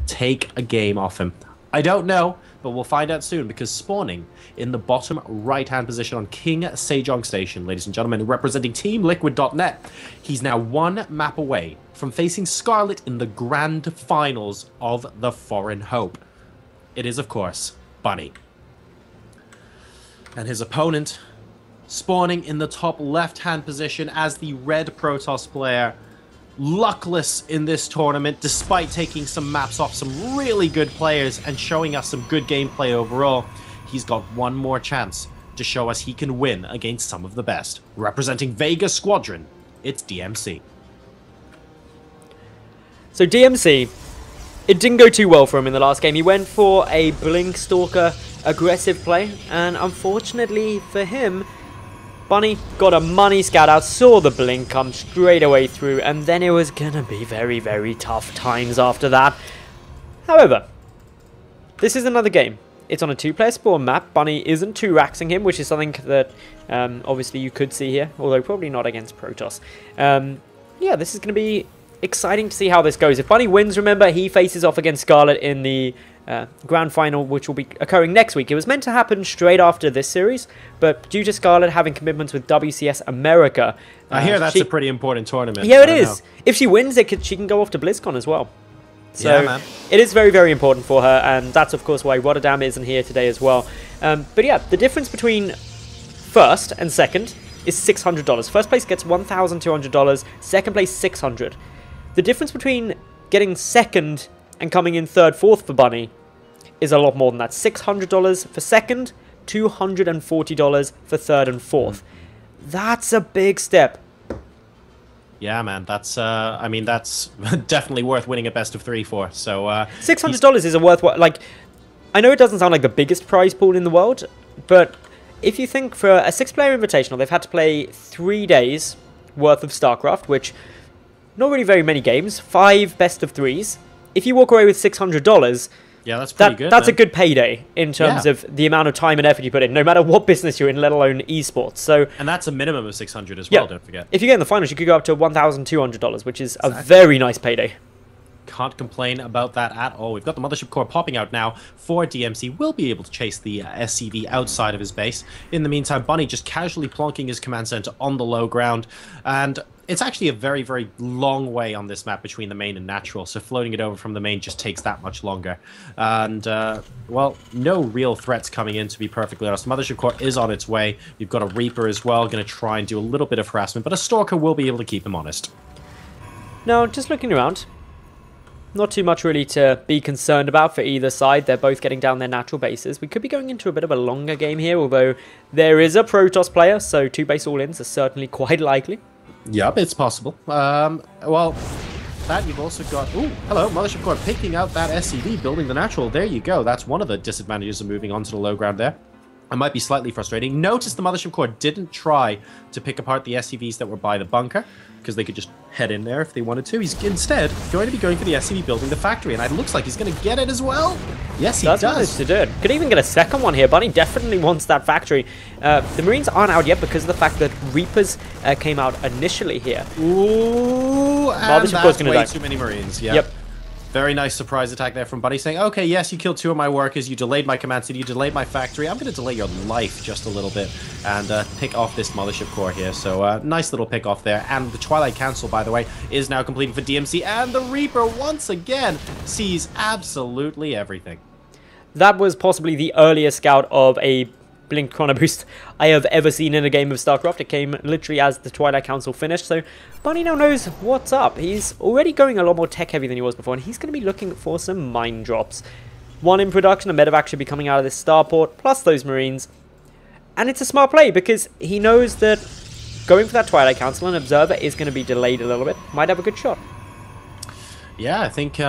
take a game off him? I don't know, but we'll find out soon, because spawning in the bottom right-hand position on King Sejong Station, ladies and gentlemen, representing Team Liquid.net, he's now one map away from facing Scarlet in the grand finals of the Foreign Hope. It is, of course, Bunny. And his opponent, spawning in the top left-hand position as the red Protoss player, luckless in this tournament despite taking some maps off some really good players and showing us some good gameplay overall. He's got one more chance to show us he can win against some of the best. Representing Vega Squadron, it's DmC. So DmC, it didn't go too well for him in the last game. He went for a Blink Stalker aggressive play, and unfortunately for him, Bunny got a money scout out, saw the blink come straight away through, and then it was gonna be very, very tough times after that. However, this is another game. It's on a two-player spawn map. Bunny isn't 2-raxing him, which is something that obviously you could see here, although probably not against Protoss. Yeah, this is gonna be exciting to see how this goes. If Bunny wins, remember, he faces off against Scarlet in the grand final, which will be occurring next week. It was meant to happen straight after this series, but due to Scarlet having commitments with WCS America, I hear that's a pretty important tournament. Yeah, it is. If she wins, she can go off to BlizzCon as well. So yeah, man. It is very, very important for her, and that's of course why Rotterdam isn't here today as well. But yeah, the difference between first and second is $600. First place gets $1,200. Second place $600. The difference between getting second and coming in third, fourth for Bunny is a lot more than that. $600 for second, $240 for third and fourth. That's a big step. Yeah, man, that's, I mean, that's definitely worth winning a best of 3 for, so... $600 is a worthwhile, like, I know it doesn't sound like the biggest prize pool in the world, but if you think for a 6-player invitational, they've had to play 3 days worth of StarCraft, which, not really very many games, 5 best of 3s. If you walk away with $600, yeah, that's pretty good. That's a good payday in terms of the amount of time and effort you put in, no matter what business you're in, let alone esports. So, and that's a minimum of $600 as well, don't forget. If you get in the finals, you could go up to $1,200, which is a very nice payday. Can't complain about that at all. We've got the Mothership Core popping out now for DmC. Will be able to chase the SCV outside of his base. In the meantime, Bunny just casually plonking his command center on the low ground. And it's actually a very, very long way on this map between the main and natural. So floating it over from the main just takes that much longer. And, well, no real threats coming in, to be perfectly honest. The Mothership Core is on its way. You've got a Reaper as well, going to try and do a little bit of harassment. But a Stalker will be able to keep him honest. No, just looking around. Not too much really to be concerned about for either side. They're both getting down their natural bases. We could be going into a bit of a longer game here, although there is a Protoss player, so 2 base all-ins are certainly quite likely. Yep, it's possible. Well, that you've also got... Ooh, hello, Mothership Core picking out that SCV, building the natural. There you go. That's one of the disadvantages of moving onto the low ground there. It might be slightly frustrating. Notice the Mothership Core didn't try to pick apart the SCVs that were by the bunker, because they could just head in there if they wanted to. He's instead going to be going for the SCV building the factory, and it looks like he's going to get it as well. Yes, he does. Manage to do it. Could even get a second one here. Bunny definitely wants that factory. The Marines aren't out yet because of the fact that Reapers came out initially here. Ooh, and that's way too many Marines. Yeah. Yep. Very nice surprise attack there from Bunny, saying, okay, yes, you killed 2 of my workers, you delayed my command city, you delayed my factory, I'm going to delay your life just a little bit and pick off this Mothership Core here. So, nice little pick off there. And the Twilight Council, by the way, is now completed for DmC, and the Reaper, once again, sees absolutely everything. That was possibly the earliest scout of a Blink Chrono Boost I have ever seen in a game of StarCraft. It came literally as the Twilight Council finished, so Bunny now knows what's up. He's already going a lot more tech heavy than he was before, and he's going to be looking for some mine drops. 1 in production, a medevac should be coming out of this starport, plus those Marines. And it's a smart play, because he knows that going for that Twilight Council, an Observer is going to be delayed a little bit. Might have a good shot. Yeah, I think...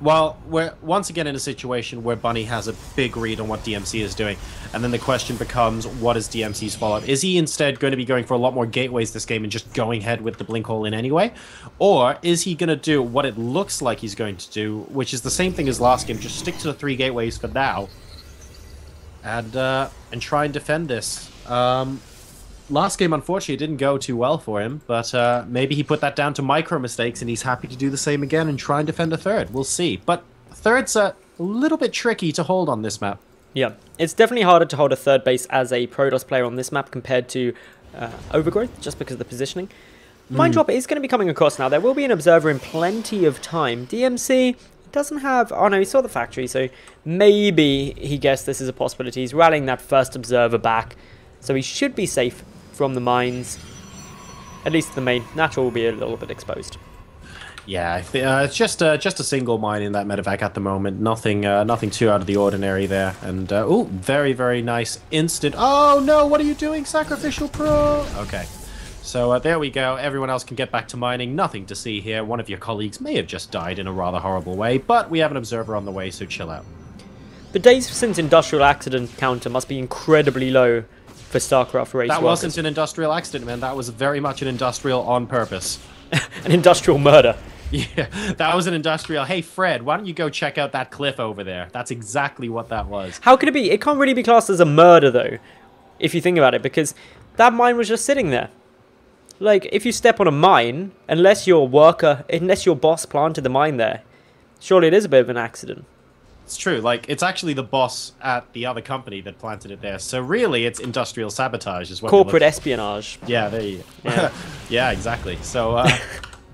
well, we're once again in a situation where Bunny has a big read on what DmC is doing. And then the question becomes, what is DmC's follow-up? Is he instead going to be going for a lot more gateways this game and just going ahead with the blink hole in anyway? Or is he going to do what it looks like he's going to do, which is the same thing as last game, just stick to the 3 gateways for now, and try and defend this? last game, unfortunately, didn't go too well for him, but maybe he put that down to micro mistakes, and he's happy to do the same again and try and defend a third. We'll see. But third's a little bit tricky to hold on this map. Yeah, it's definitely harder to hold a third base as a Protoss player on this map compared to Overgrowth, just because of the positioning. Mine Drop is going to be coming across now. There will be an observer in plenty of time. DmC doesn't have... Oh no, he saw the factory, so maybe he guessed this is a possibility. He's rallying that first observer back, so he should be safe from the mines. At least the main natural will be a little bit exposed. Yeah, it's just a single mine in that medevac at the moment. Nothing too out of the ordinary there. And oh, very, very nice instant. Oh no, what are you doing, Sacrificial Pro? Okay. So there we go. Everyone else can get back to mining. Nothing to see here. One of your colleagues may have just died in a rather horrible way, but we have an observer on the way, so chill out. The days since industrial accident counter must be incredibly low for Starcraft race. That wasn't an industrial accident, man. That was very much an industrial on purpose. An industrial murder. Yeah, that was an industrial. Hey, Fred, why don't you go check out that cliff over there? That's exactly what that was. How could it be? It can't really be classed as a murder, though, if you think about it, because that mine was just sitting there. Like, if you step on a mine, unless your boss planted the mine there, surely it is a bit of an accident. It's true. Like, it's actually the boss at the other company that planted it there. So really, it's industrial sabotage is what corporate espionage. Yeah, there you go. Yeah, yeah, exactly. So,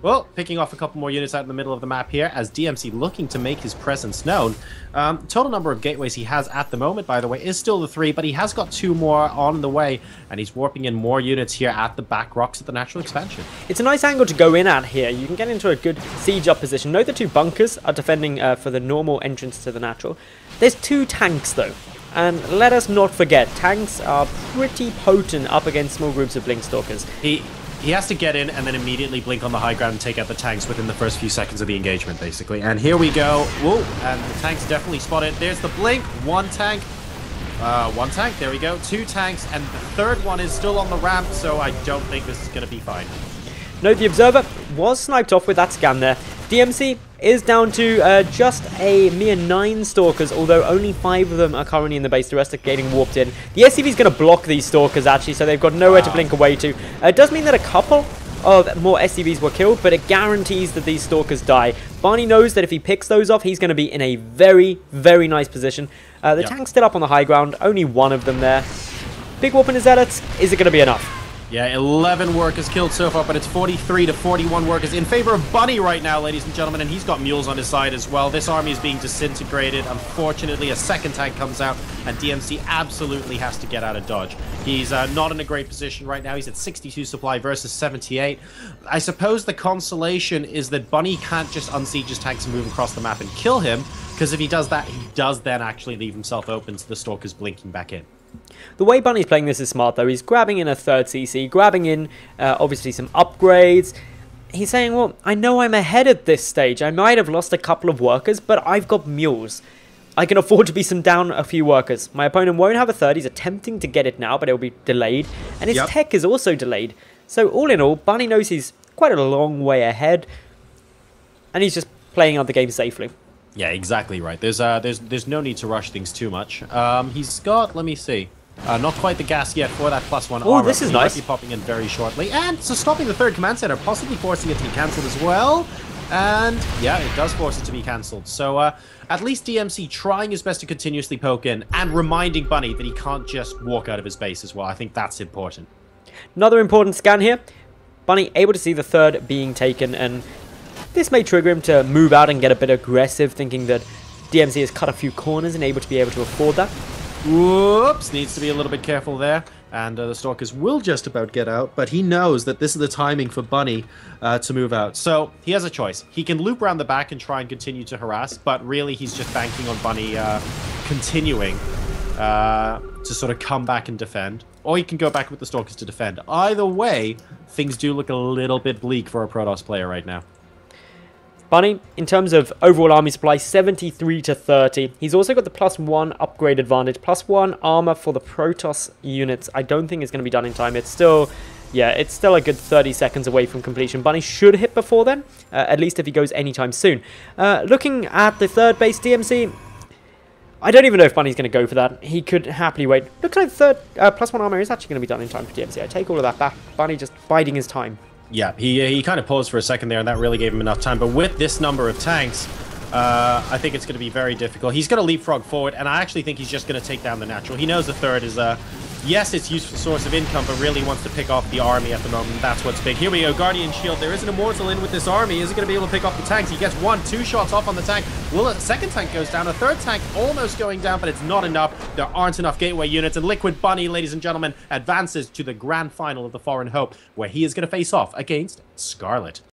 well, picking off a couple more units out in the middle of the map here as DmC looking to make his presence known. Total number of gateways he has at the moment, by the way, is still the 3, but he has got 2 more on the way, and he's warping in more units here at the back rocks at the natural expansion. It's a nice angle to go in at here. You can get into a good siege up position. Note the 2 bunkers are defending for the normal entrance to the natural. There's 2 tanks, though. And let us not forget, tanks are pretty potent up against small groups of Blinkstalkers. He has to get in and then immediately blink on the high ground and take out the tanks within the first few seconds of the engagement, basically. And here we go. Whoa, and the tanks definitely spotted. There's the blink. One tank. There we go. 2 tanks. And the third one is still on the ramp, so I don't think this is going to be fine. No, the observer was sniped off with that scan there. DmC is down to just a mere 9 stalkers, although only 5 of them are currently in the base. The rest are getting warped in. The SCV is going to block these stalkers, actually, so they've got nowhere to blink away to. It does mean that a couple of more SCVs were killed, but it guarantees that these stalkers die. Barney knows that if he picks those off, he's going to be in a very, very nice position. The tank's still up on the high ground, only 1 of them there. Big whoop in his zealots. Is it going to be enough? Yeah, 11 workers killed so far, but it's 43 to 41 workers in favor of Bunny right now, ladies and gentlemen, and he's got mules on his side as well. This army is being disintegrated. Unfortunately, a second tank comes out, and DmC absolutely has to get out of dodge. He's not in a great position right now. He's at 62 supply versus 78. I suppose the consolation is that Bunny can't just unsiege his tanks and move across the map and kill him, because if he does that, he does then actually leave himself open to the stalkers blinking back in. The way Bunny's playing this is smart, though. He's grabbing in a 3rd CC, grabbing in, obviously, some upgrades. He's saying, well, I know I'm ahead at this stage. I might have lost a couple of workers, but I've got mules. I can afford to be down a few workers. My opponent won't have a 3rd. He's attempting to get it now, but it'll be delayed. And his tech is also delayed. So, all in all, Bunny knows he's quite a long way ahead. And he's just playing out the game safely. Yeah, exactly right. There's no need to rush things too much. He's got, let me see, not quite the gas yet for that +1 armor. Oh, this is nice. Might be popping in very shortly, and so stopping the 3rd command center, possibly forcing it to be cancelled as well. And yeah, it does force it to be cancelled. So at least DmC trying his best to continuously poke in and reminding Bunny that he can't just walk out of his base as well. I think that's important. Another important scan here. Bunny able to see the 3rd being taken, and this may trigger him to move out and get a bit aggressive, thinking that DmC has cut a few corners and able to afford that. Whoops, needs to be a little bit careful there. And the stalkers will just about get out, but he knows that this is the timing for Bunny to move out. So he has a choice. He can loop around the back and try and continue to harass, but really he's just banking on Bunny continuing to sort of come back and defend. Or he can go back with the stalkers to defend. Either way, things do look a little bit bleak for a Protoss player right now. Bunny, in terms of overall army supply, 73 to 30. He's also got the +1 upgrade advantage, +1 armor for the Protoss units. I don't think it's going to be done in time. It's still, yeah, it's still a good 30 seconds away from completion. Bunny should hit before then, at least if he goes anytime soon. Looking at the 3rd base, DmC, I don't even know if Bunny's going to go for that. He could happily wait. Looks like third +1 armor is actually going to be done in time for DmC. I take all of that back. Bunny just biding his time. Yeah, he kind of paused for a second there, and that really gave him enough time. But with this number of tanks, I think it's going to be very difficult. He's going to leapfrog forward, and I actually think he's just going to take down the natural. He knows the third is yes, it's a useful source of income, but really wants to pick off the army at the moment. That's what's big. Here we go, Guardian Shield. There is an Immortal in with this army. Is he going to be able to pick off the tanks? He gets 1-2 shots off on the tank. Well, a second tank goes down. A third tank almost going down, but it's not enough. There aren't enough gateway units, and Liquid Bunny, ladies and gentlemen, advances to the grand final of the Foreign Hope, where he is going to face off against Scarlet.